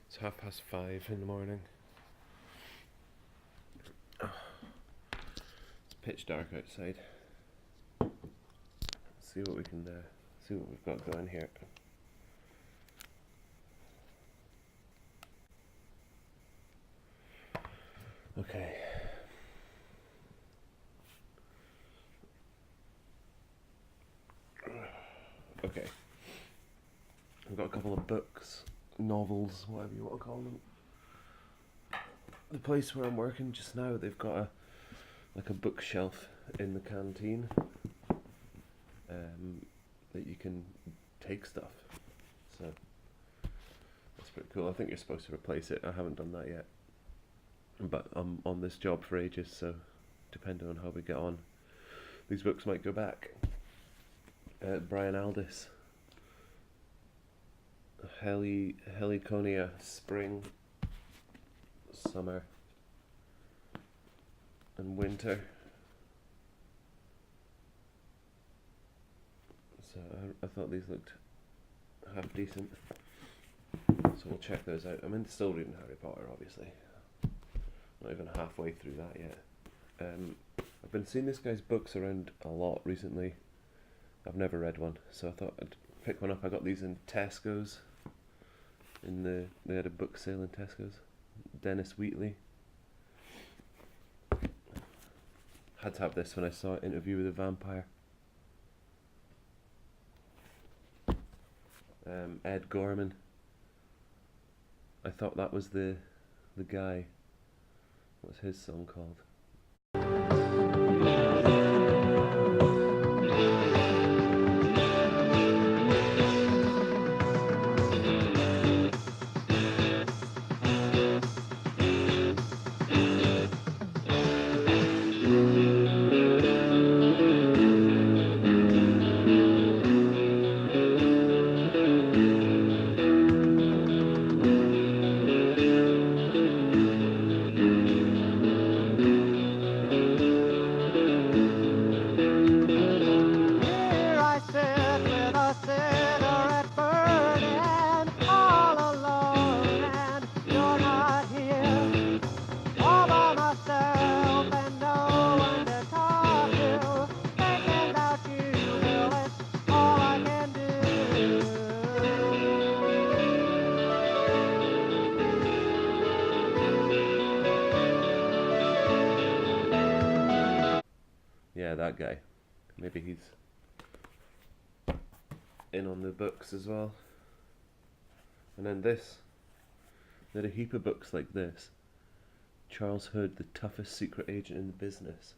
It's 5:30 in the morning. It's pitch dark outside. See what we can see what we've got going here. Okay. Okay. I've got a couple of books, novels, whatever you want to call them. The place where I'm working just now, they've got a bookshelf in the canteen that you can take stuff. So that's pretty cool. I think you're supposed to replace it. I haven't done that yet, but I'm on this job for ages, so depending on how we get on, these books might go back. Brian Aldiss, Heliconia, Spring, Summer and Winter. So I thought these looked half decent, so we'll check those out. I'm still reading Harry Potter, obviously. Not even halfway through that yet. I've been seeing this guy's books around a lot recently. I've never read one, so I thought I'd pick one up. I got these in Tesco's. They had a book sale in Tesco's. Dennis Wheatley. Had to have this when I saw Interview with a Vampire. Ed Gorman. I thought that was the guy. What's his song called? Yeah, that guy. Maybe he's in on the books as well. And then this. There are a heap of books like this. Charles Hood, the toughest secret agent in the business.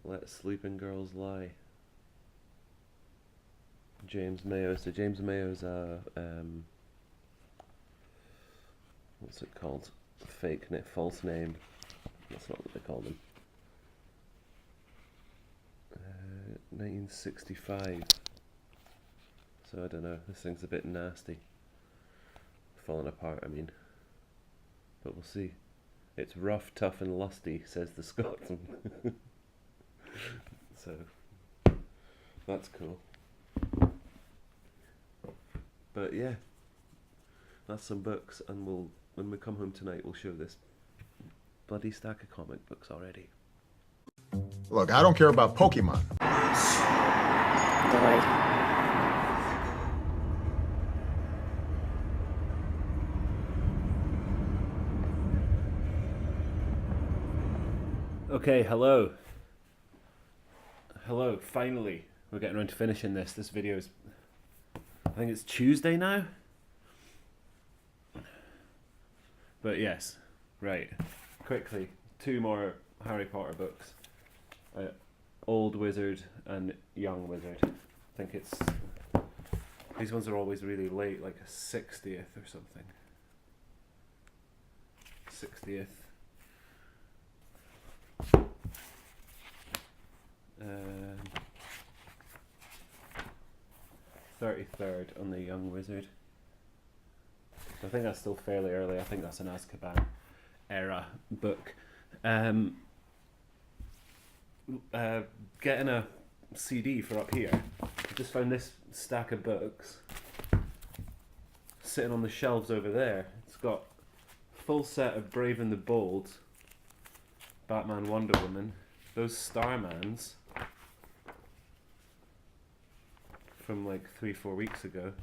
Let Sleeping Girls Lie. James Mayo. So James Mayo's what's it called? False name. That's not what they call them. 1965. So I don't know. This thing's a bit nasty. Falling apart, I mean. But we'll see. It's rough, tough and lusty, says the Scotsman. So that's cool. But yeah, that's some books, and when we come home tonight, we'll show this bloody stack of comic books already. Look, I don't care about Pokemon. Okay, hello. Hello, finally. We're getting around to finishing this. This video is, I think it's Tuesday now? But yes, right. Quickly, 2 more Harry Potter books. Old Wizard and Young Wizard. I think it's... These ones are always really late, like a 60th or something. 60th. 33rd on the Young Wizard. I think that's still fairly early. I think that's an Azkaban era book. Getting a CD for up here. I just found this stack of books sitting on the shelves over there. It's got a full set of Brave and the Bold, Batman, Wonder Woman, those Starmans from like 3-4 weeks ago,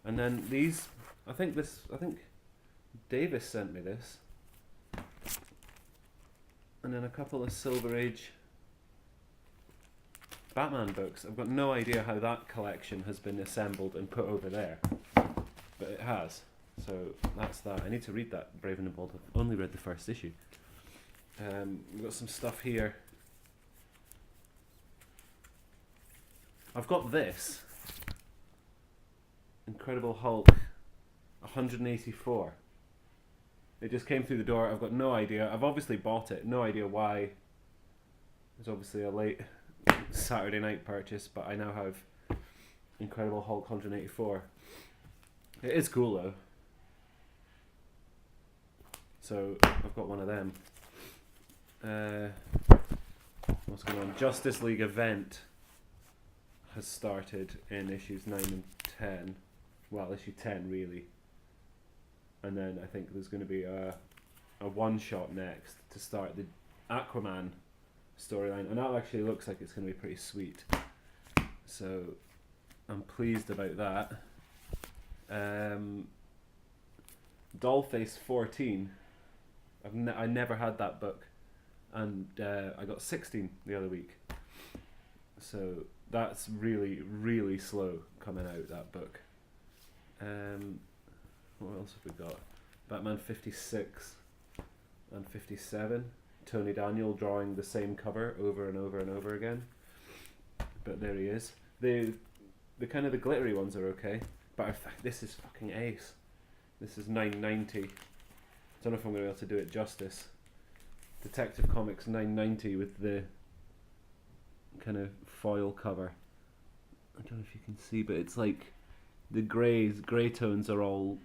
and then these. I think Davis sent me this, and then a couple of Silver Age Batman books. I've got no idea how that collection has been assembled and put over there, but it has. So that's that. I need to read that Brave and the Bold. I've only read the first issue. We've got some stuff here. I've got this Incredible Hulk 184. It just came through the door. I've got no idea. I've obviously bought it. No idea why. It's obviously a late Saturday night purchase, but I now have Incredible Hulk 184. It is cool though. So I've got one of them. What's going on? Justice League event has started in issues 9 and 10. Well, issue 10 really. And then I think there's going to be a one-shot next to start the Aquaman storyline. And that actually looks like it's going to be pretty sweet. So I'm pleased about that. Dollface 14. I never had that book. And I got 16 the other week. So that's really, really slow coming out, that book. What else have we got? Batman 56 and 57. Tony Daniel drawing the same cover over and over and over again. But there he is. The kind of the glittery ones are okay. But this is fucking ace. This is $9.90. Don't know if I'm going to be able to do it justice. Detective Comics $9.90 with the kind of foil cover. I don't know if you can see, but it's like the grey tones are all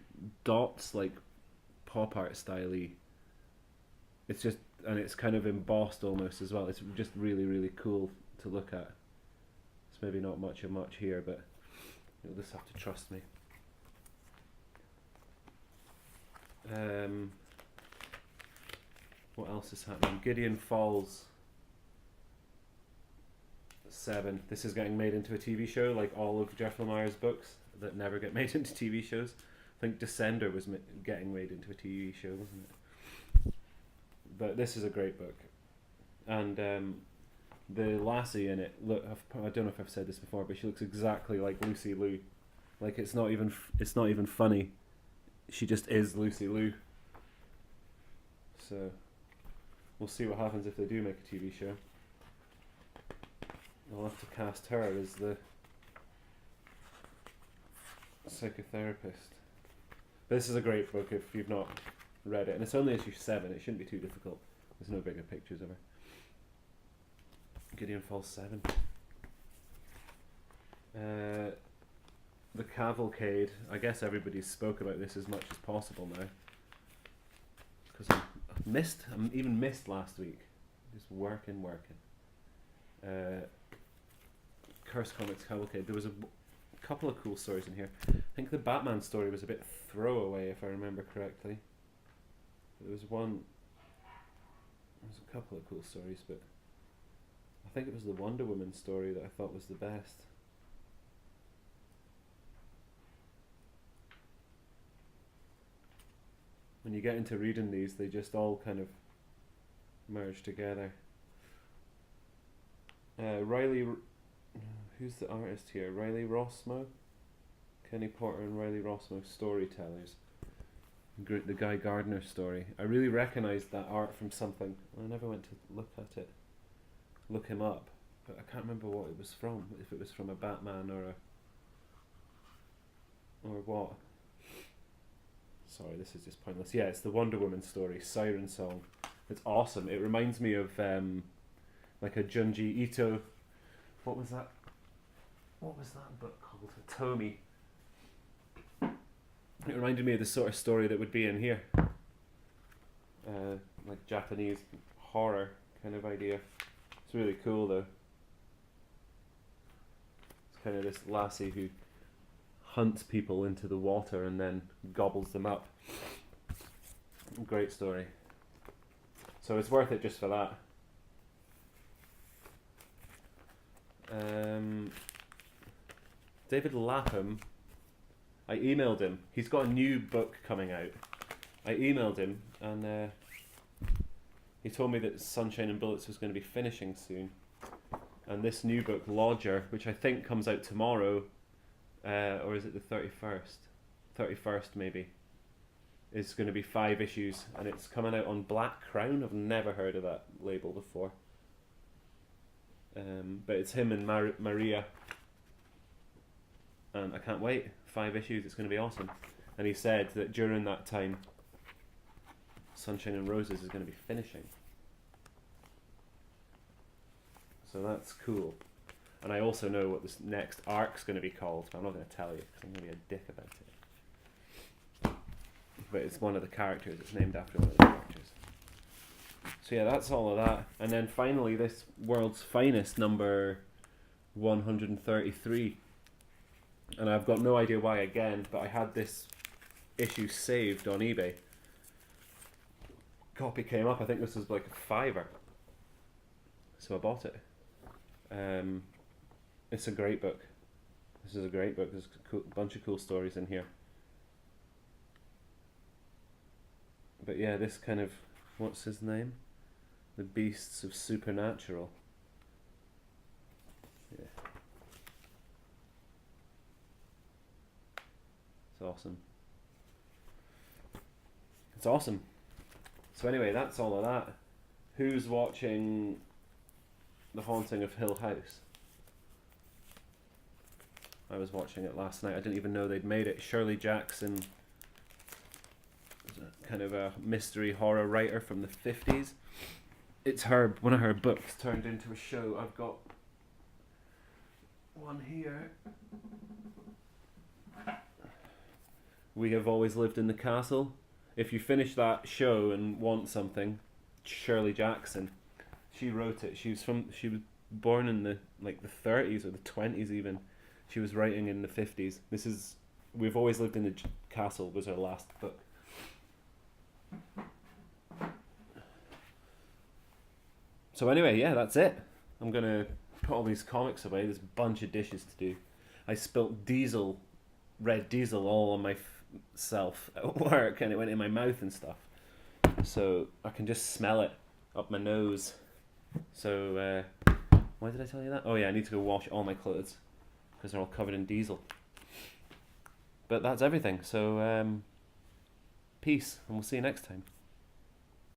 dots, like pop art style-y. It's just, and it's kind of embossed almost as well. It's just really, really cool to look at. It's maybe not much of much here, but you'll just have to trust me. What else is happening? Gideon Falls 7. This is getting made into a TV show, like all of Jeff Lemire's books that never get made into TV shows. I think Descender was getting made into a TV show, wasn't it? But this is a great book, and the lassie in it. Look, I don't know if I've said this before, but she looks exactly like Lucy Liu. Like it's not even funny. She just is Lucy Liu. So we'll see what happens if they do make a TV show. I'll have to cast her as the psychotherapist. This is a great book if you've not read it, and it's only issue 7. It shouldn't be too difficult. There's no bigger pictures of her. Gideon Falls 7. The Cavalcade. I guess everybody spoke about this as much as possible now, because I even missed last week. Just working. Curse Comics Cavalcade. There was a couple of cool stories in here. I think the Batman story was a bit throwaway, if I remember correctly. There was a couple of cool stories, but I think it was the Wonder Woman story that I thought was the best. When you get into reading these, they just all kind of merge together. Riley, who's the artist here? Riley Rossmo? Kenny Porter and Riley Rossmo, Storytellers. The Guy Gardner story. I really recognised that art from something. I never went to look him up, but I can't remember what it was from. If it was from a Batman or what. Sorry, this is just pointless. Yeah, it's the Wonder Woman story, Siren Song. It's awesome. It reminds me of like a Junji Ito. What was that book called? Tomy. It reminded me of the sort of story that would be in here. Like Japanese horror kind of idea. It's really cool though. It's kind of this lassie who hunts people into the water and then gobbles them up. Great story. So it's worth it just for that. David Lapham, I emailed him. He's got a new book coming out. I emailed him and he told me that Sunshine and Bullets was going to be finishing soon. And this new book, Lodger, which I think comes out tomorrow, or is it the 31st? 31st maybe, is going to be 5 issues, and it's coming out on Black Crown. I've never heard of that label before. But it's him and Maria, and I can't wait. 5 issues, it's going to be awesome. And he said that during that time, Sunshine and Roses is going to be finishing. So that's cool. And I also know what this next arc's going to be called, but I'm not going to tell you because I'm going to be a dick about it. But it's one of the characters, it's named after one of the characters. So yeah, that's all of that. And then finally, this World's Finest number 133. And I've got no idea why again, but I had this issue saved on eBay. Copy came up, I think this was like a $5. So I bought it. It's a great book. This is a great book. There's a bunch of cool stories in here. But yeah, this kind of, what's his name? The Beasts of Supernatural. Yeah. It's awesome. It's awesome. So anyway, that's all of that. Who's watching The Haunting of Hill House? I was watching it last night. I didn't even know they'd made it. Shirley Jackson was a kind of a mystery horror writer from the 50s. It's one of her books turned into a show. I've got one here. We Have Always Lived in the Castle. If you finish that show and want something, Shirley Jackson, she wrote it. She was born in the 30s or the 20s even. She was writing in the 50s. This is We've Always Lived in the Castle was her last book. So anyway, yeah, that's it. I'm gonna put all these comics away. There's a bunch of dishes to do. I spilt red diesel all on myself at work, and it went in my mouth and stuff. So I can just smell it up my nose. So why did I tell you that? Oh yeah, I need to go wash all my clothes because they're all covered in diesel. But that's everything. So peace, and we'll see you next time.